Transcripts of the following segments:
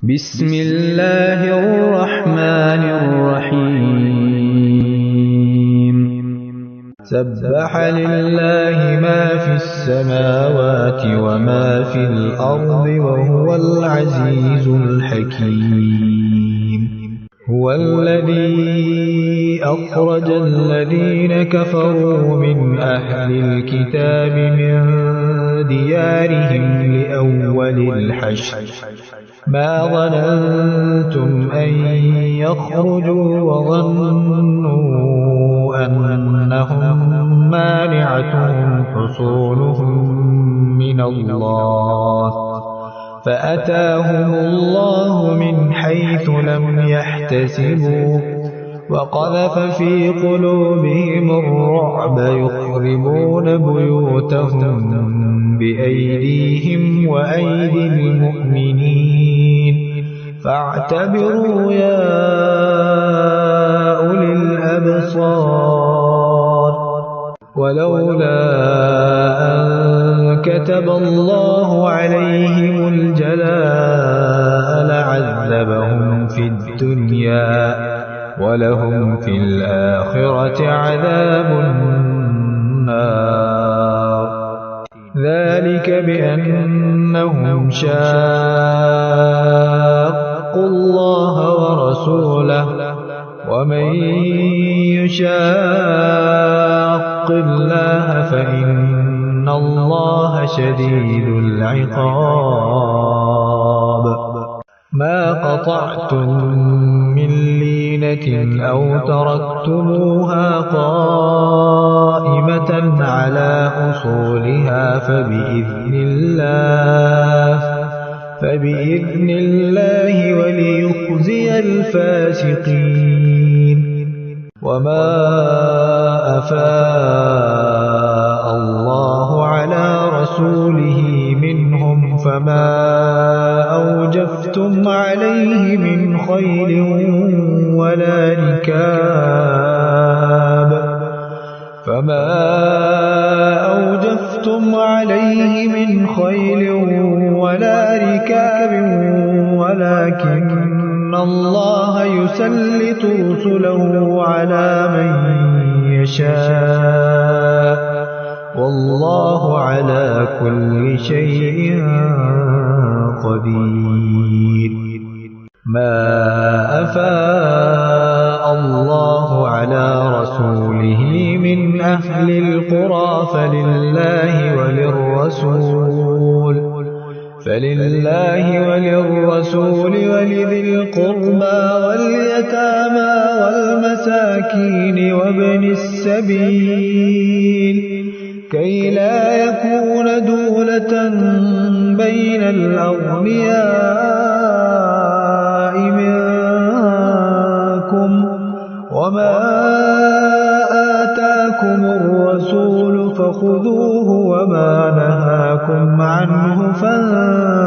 بسم الله الرحمن الرحيم سبح لله ما في السماوات وما في الأرض وهو العزيز الحكيم هو الذي أخرج الذين كفروا من أهل الكتاب من ديارهم لأول الحشر ما ظننتم أن يخرجوا وظنوا أنهم مانعتهم حصونهم من الله فأتاهم الله من حيث لم يحتسبوا وقذف في قلوبهم الرعب يخربون بيوتهم بأيديهم وأيدي المؤمنين فاعتبروا يا أولي الأبصار ولولا أن كتب الله عليهم الجلاء لعذبهم في الدنيا ولهم في الآخرة عذاب النار ذلك بأنهم شاقوا الله ورسوله ومن يشاق الله فإن الله شديد العقاب ما قطعتم من لينة أو تركتموها قائمة على أصولها فبإذن الله وليخزي الفاسقين وما أفاء الله على رسوله منهم فما أوجفتم عليه من خيل ولا ركاب ولكن الله يسلط رسله على من يشاء والله على كل شيء قدير ما أفاء الله على رسوله من أهل القرى فلله وللرسول ولذي القربى واليتامى والمساكين وابن السبيل كي لا يكون دولة بين الأغنياء منكم وما آتاكم الرسول فخذوه وما نهاكم عنه فانتهوا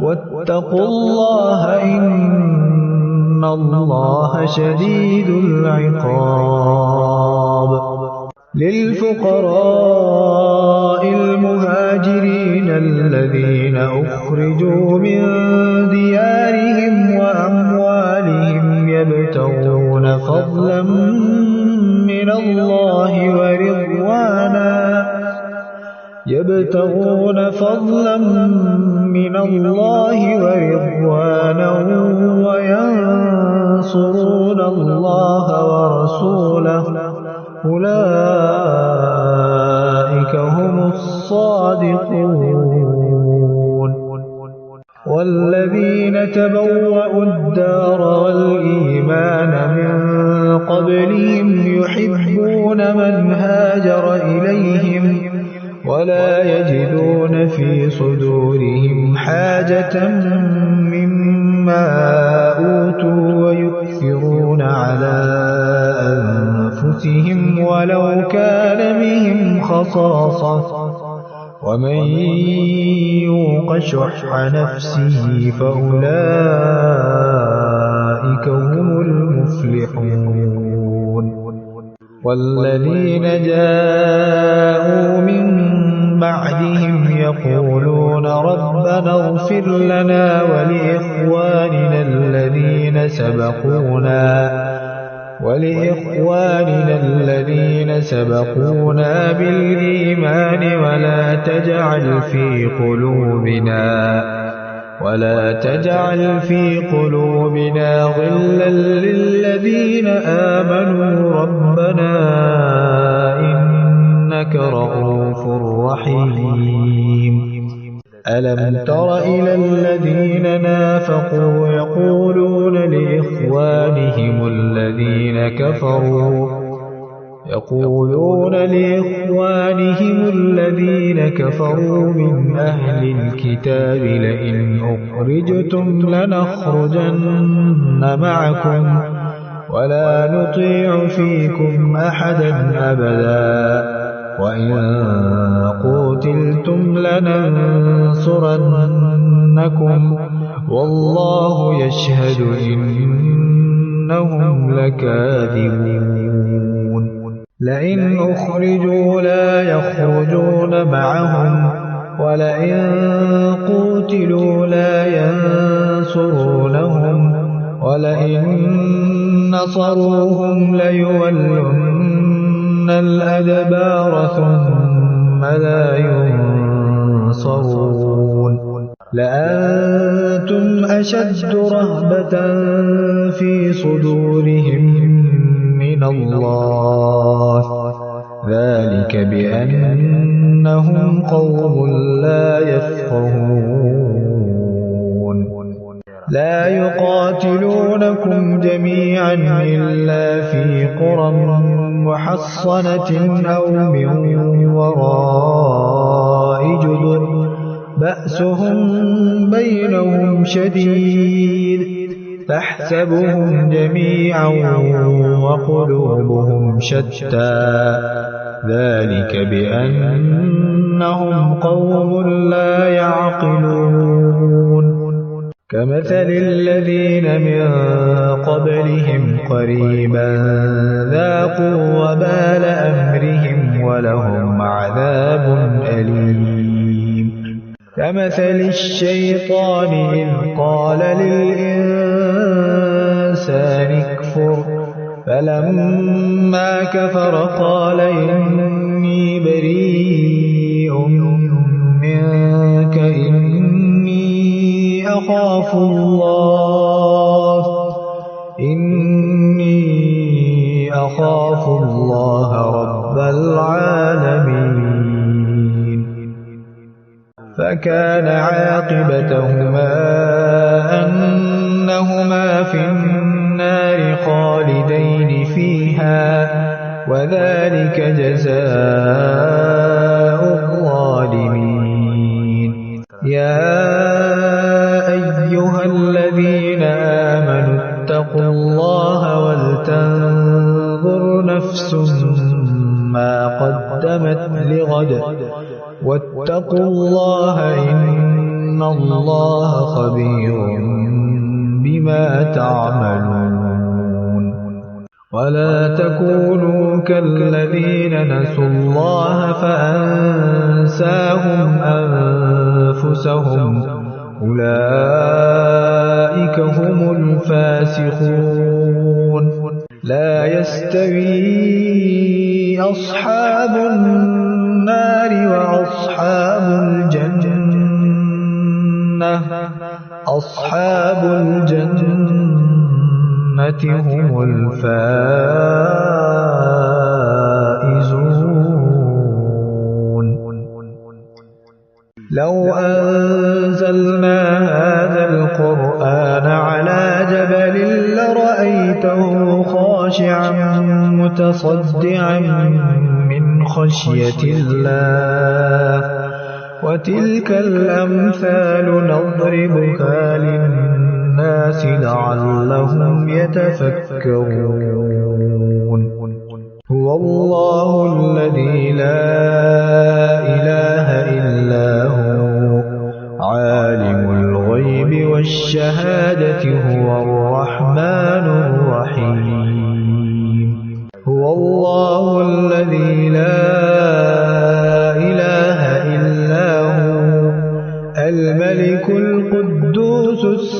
واتقوا الله إن الله شديد العقاب للفقراء المهاجرين الذين أخرجوا من ديارهم وأموالهم يبتغون فضلا من الله ورضوانا وينصرون الله ورسوله أولئك هم الصادقون والذين تبوأوا الدار والإيمان من قبلهم يحبون من هاجر إليهم ولا يجدون في صدورهم حاجة مما أوتوا ويؤثرون على أنفسهم ولو كان بهم خصاصة ومن يوق شح نفسه فأولئك هم المفلحون والذين جاءوا من بعدهم يقولون ربنا اغفر لنا ولإخواننا الذين سبقونا بالإيمان ولا تجعل في قلوبنا غلا للذين آمنوا ربنا إنك رءوف رحيم. ألم تر إلى الذين نافقوا يقولون لإخوانهم الذين كفروا من أهل الكتاب لئن أخرجتم لنخرجن معكم ولا نطيع فيكم أحدا أبدا وإن قتلتم لننصرنكم والله يشهد إنهم لكاذبون. لئن أخرجوا لا يخرجون معهم ولئن قتلوا لا ينصرونهم ولئن نصروهم ليولن الأدبار ثم لا ينصرون. لأنتم أشد رهبة في صدورهم من الله ذلك بأنهم قوم لا يفقهون. لا يقاتلونكم جميعا إلا في قرى محصنة أو من وراء جدر بأسهم بينهم شديد تحسبهم جميعا وقلوبهم شتى ذلك بأنهم قوم لا يعقلون. كمثل الذين من قبلهم قريبا ذاقوا وبال أمرهم ولهم عذاب أليم. كمثل الشيطان إذ قال للإنسان اكفر فلما كفر قال إني بريء منك إني أخاف الله رب العالمين. فكان عاقبتهما أنهما في النار خالدين فيها وذلك جزاء الظالمين. يا أيها الذين آمنوا اتقوا الله ولتنظر نفس ما قدمت لغد واتقوا الله إن الله خبير بما تعملون. ولا تكونوا كالذين نسوا الله فأنساهم أنفسهم أولئك هم الفاسقون. لا يستوي أصحاب النار وأصحاب الجنة أصحاب الجنة هم الفائزون. لو أنزلنا هذا القرآن على جبل لرأيته خاشعا متصدعا من خشية الله. وتلك الأمثال نضربها للناس لعلهم يتفكرون. هو الله الذي لا إله إلا هو عالم الغيب والشهادة هو الرحمن الرحيم. هو الله الذي لا إله إلا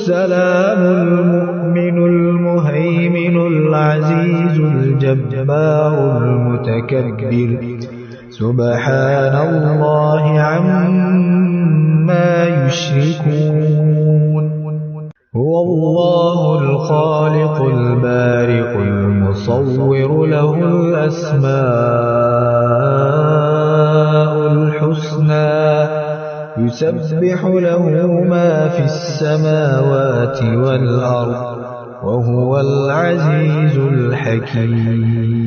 السلام المؤمن المهيمن العزيز الجبار المتكبر سبحان الله عما يشركون هو الله الخالق البارئ المصور له الأسماء الحسنى يسبح له ما في السماوات والأرض وهو العزيز الحكيم